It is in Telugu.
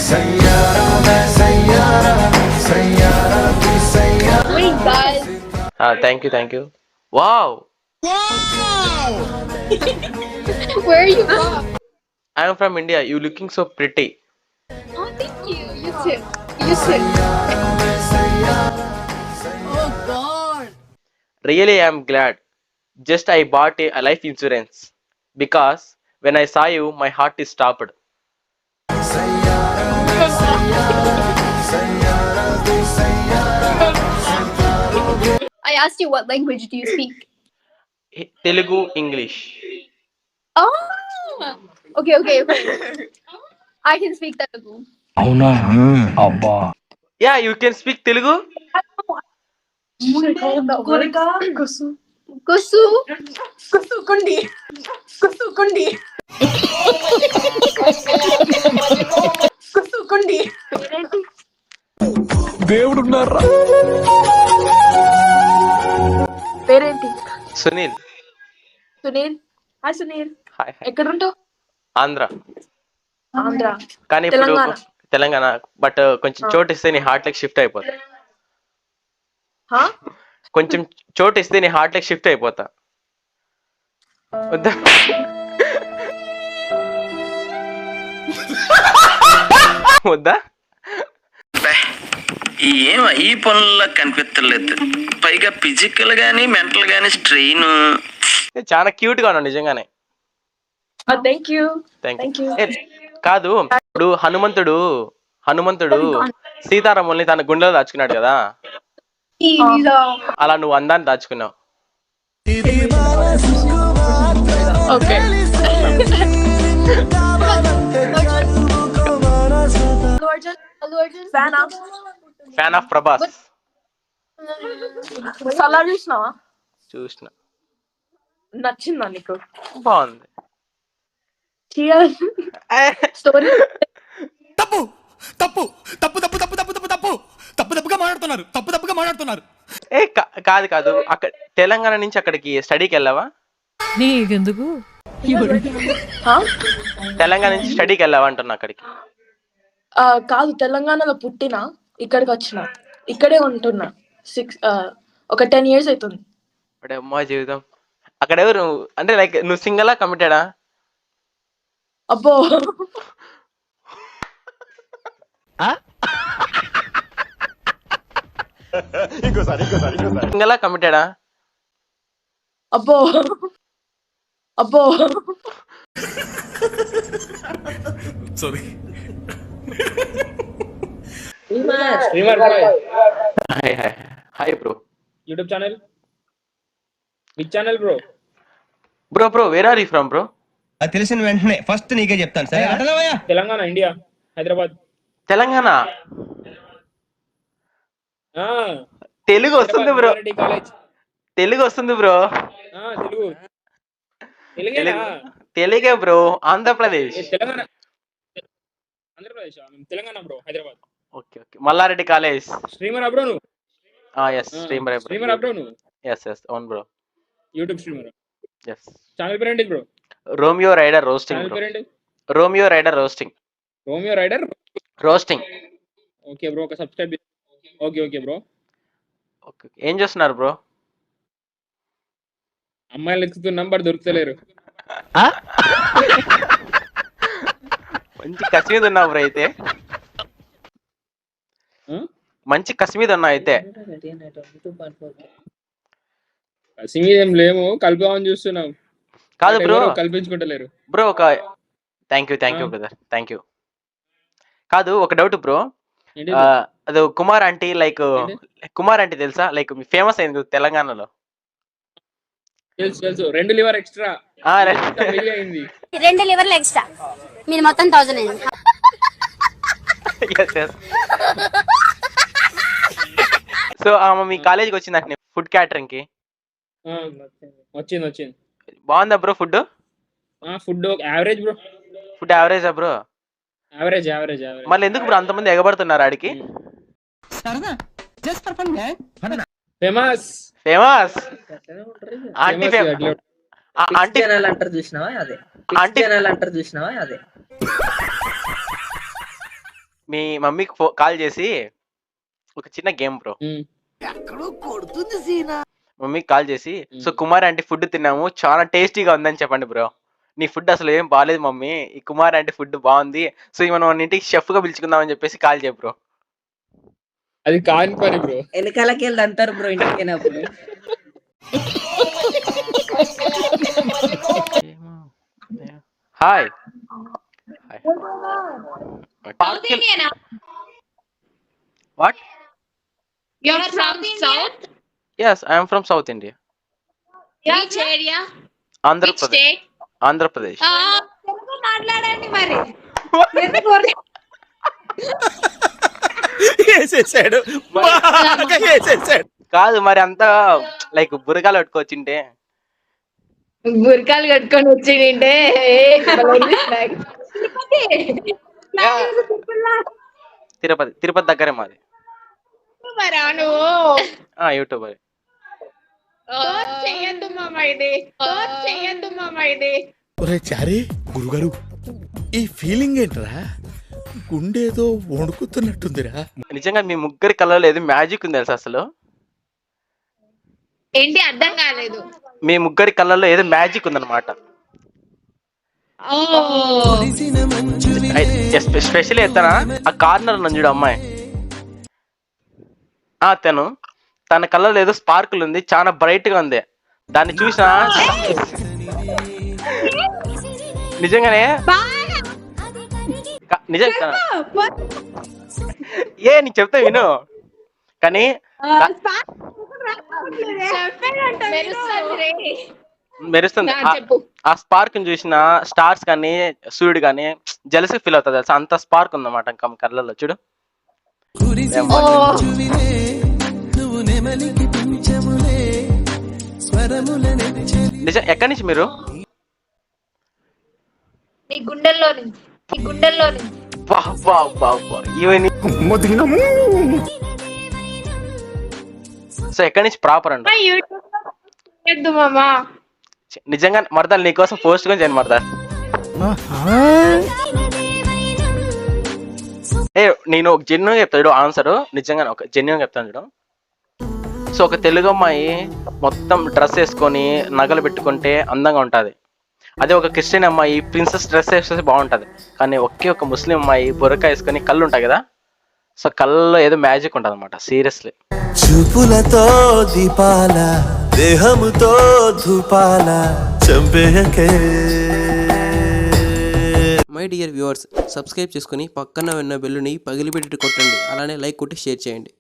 Wait, guys. Thank you. Wow, Where are you from? I am from India. You looking so pretty. Oh, thank you. You too. You too. Really, I am glad. Just I bought a life insurance because when I saw you, my heart is stopped. I asked you what language do you speak? Telugu, English. Oh. Okay. I can speak Telugu. అవునా అబ్బా Yeah, you can speak Telugu. Kurika, kusu, Kusu. kusu kundi, kusu kundi, kusu kundi. దేవుడు ఉన్నారా పేరేంటి? Sunil. Sunil. Hi Sunil. Hi. ఎక్కడుంటావు? ఆంధ్ర. ఆంధ్ర. కానీ ఇప్పుడు తెలంగాణ. తెలంగాణ బట్ కొంచెం చోటు ఇస్తే నీ హార్ట్ లెక్ షిఫ్ట్ అయిపోతా. హా? కొంచెం చోటు ఇస్తే నీ హార్ట్ లెక్ షిఫ్ట్ అయిపోతా. వద్దా? వద్దా? ఏం ఈ పనుల్లో కనిపించలేదు. పైగా ఫిజికల్ గానీ మెంటల్ గానీ స్ట్రెయిన్. చాలా క్యూట్ గా ఉన్నావు నిజంగానే. Thank you. Thank you. కాదు, ఇప్పుడు హనుమంతుడు సీతారాముల్ని తన గుండెలో దాచుకున్నాడు కదా, అలా నువ్వు అందాన్ని దాచుకున్నావు. Okay. Fan of Prabhas. Salaar చూసినావా? చూసిన, నచ్చిందా నీకు? బాగుంది. స్టోరీ తప్పు తప్పు తప్పు తప్పు తప్పు తప్పు తప్పు తప్పు తప్పు తప్పుగా మాట్లాడుతున్నారు. కాదు, అక్కడ తెలంగాణ నుంచి అక్కడికి స్టడీకి వెళ్ళావా? నీకెందుకు? తెలంగాణ నుంచి స్టడీకి వెళ్ళావా అంటున్నా అక్కడికి. కాదు, తెలంగాణలో పుట్టిన, ఇక్కడికి వచ్చిన, ఇక్కడే ఉంటున్నా. ఒక 10 years అవుతుంది. అమ్మా జీవితం. అక్కడ ఎవరు అంటే లైక్ నువ్వు సింగలా కమిటెడా? అబ్బో, సింగలా కమిటెడా? అబ్బో అబ్బో. Sorry. Streamer boy. Hi bro. YouTube channel. Which channel bro? Bro where are you from bro? అది తెలిసిన వెంటనే ఫస్ట్ నీకే చెప్తాను. సరే అటలవయ్యా. Telangana, India, Hyderabad. Telangana. Telugu వస్తుంది బ్రో. Community college. తెలుగు వస్తుంది బ్రో. Telugu. Telugena? తెలుగే bro. Andhra Pradesh. Telangana. Andhra Pradesh. Telangana bro, Hyderabad. Okay Malla Reddy college. Streamer bro nu. yes streamer bro nu. yes అవును bro. YouTube streamer. yes. Channel పేరు ఏంటి bro? Romeo Rider roasting. Channel పేరు ఏంటి? Romeo Rider roasting. Romeo Rider. Roasting. Okay bro, ఒక సబ్స్క్రైబ్. Okay bro. ఓకే ఏం చేస్తున్నారు బ్రో? అమ్మాయిలు ఎత్తుతున్న నంబర్ దొరుకుతలేరు. మంచి కసి మీద ఉన్నావు బ్రో అయితే. మంచి కసి మీద ఉన్నావు అయితే. కసి మీద ఏం లేము, కలిపామని చూస్తున్నాం. కాదు బ్రో, కల్పించుకుంటలేరు బ్రో. ఒక thank you brother, thank you. కాదు, ఒక డౌట్ బ్రో. అది Kumar aunty, like Kumar aunty తెలుసా? లైక్ ఫేమస్ అయింది తెలంగాణలో. తెలుసు 2 లివర్ ఎక్స్ట్రా అయింది. 2 లివర్లు ఎక్స్ట్రా, మీరు మొత్తం 1000 అయింది. సో మీ కాలేజ్కి వచ్చిందంటే ఫుడ్ క్యాటరింగ్ కి వచ్చింది. బాగుందా bro food? Food average bro. Food యావరేజా బ్రో? యావరేజ్. మళ్ళీ ఎందుకు బ్రో అంతమంది ఎగబడుతున్నారు ఆడికి? ఫేమస్ ఆంటీ ఆంటీ అంటారు చూసినావా? అదే ఆంటీ అంటారు చూసినావా? అదే మీ మమ్మీకి కాల్ చేసి ఒక చిన్న గేమ్ బ్రో. మమ్మీకి కాల్ చేసి సో కుమార్ ఆంటీ ఫుడ్ తిన్నాము చాలా టేస్టీగా ఉందని చెప్పండి బ్రో. నీ ఫుడ్ అసలు ఏం బాగాలేదు మమ్మీ, ఈ కుమార్ ఆంటీ ఫుడ్ బాగుంది, సో మనం మన ఇంటికి షెఫ్ గా పిలుచుకుందాం అని చెప్పేసి కాల్ చేయ బ్రో. అది కాని పని బ్రో. వెనకాలకి వెళ్ళి అంటారు బ్రో ఇంటికి. Hi what? You're from South? Yes, I am from South India. Which area? Andhra Which Pradesh. state? Andhra Pradesh. Telugu మాట్లాడండి మరి. వేసేసాడు బాగా వేసేసాడు. కాదు మరి అంతా లైక్ బురకాలు పట్టుకొచ్చింటే బుర్కాలు కట్టుకొని వచ్చిండే తిరుపతి. తిరుపతి దగ్గరే మాది. మరా నువ్వు యూట్యూబర్. చెయ్యొద్దు మామ ఇది. ఒరే చారీ గురుగారు ఈ ఫీలింగ్ ఏంట్రా? గుండేదో వణుకుతున్నట్టుందిరా. నిజంగా మీ ముగ్గురి కళ్ళలో ఏదో మ్యాజిక్ ఉంది తెలుసా అసలు? ఏంటి అర్థం కాలేదు. మీ ముగ్గురి కళ్ళలో ఏదో మ్యాజిక్ ఉందన్నమాట. స్పెషల్లీ ఎత్తనా ఆ కార్నర్ నుంచి చూడు అమ్మాయి, తన కళ్ళలో ఏదో స్పార్కుల్ ఉంది, చాలా బ్రైట్ గా ఉంది. దాన్ని చూసినా నిజంగానే నిజంగా నీకు చెప్తా విను. కానీ మెరుస్తుంది. ఆ స్పార్క్ చూసిన స్టార్స్ కానీ సూర్యుడు కానీ జలసి ఫీల్ అవుతుంది తెలుసా, అంత స్పార్క్ ఉందన్నమాట ఇంకా కళ్ళలో చూడు. నిజం. ఎక్కడి నుంచి మీరు? నీ గుండెల్లో నుంచి. సో ఎక్కడి నుంచి ప్రాపర్ అండి? నిజంగా మరదాలు నీకోసం పోస్ట్ గా చేయను మరదాలు. నేను ఒక జెన్యున్ చెప్తాడు ఆన్సర్, నిజంగా ఒక జెన్యున్ చెప్తాను చూడు. సో ఒక తెలుగు అమ్మాయి మొత్తం డ్రెస్ వేసుకొని నగలు పెట్టుకుంటే అందంగా ఉంటుంది. అదే ఒక క్రిస్టియన్ అమ్మాయి ప్రిన్సెస్ డ్రెస్ వేస్తే బాగుంటుంది. కానీ ఒకే ఒక ముస్లిం అమ్మాయి బుర్కా వేసుకొని కళ్ళు ఉంటాయి కదా, సో కళ్ళలో ఏదో మ్యాజిక్ ఉంటుంది అనమాట. సీరియస్లీ. చూపులతో దీపాల దేహముతో ధూపాల చంపేయకే. మై డియర్ వ్యూవర్స్, సబ్స్క్రైబ్ చేసుకుని పక్కన ఉన్న బెల్లుని పగిలిపెట్టి కొట్టండి. అలానే లైక్ కొట్టి షేర్ చేయండి.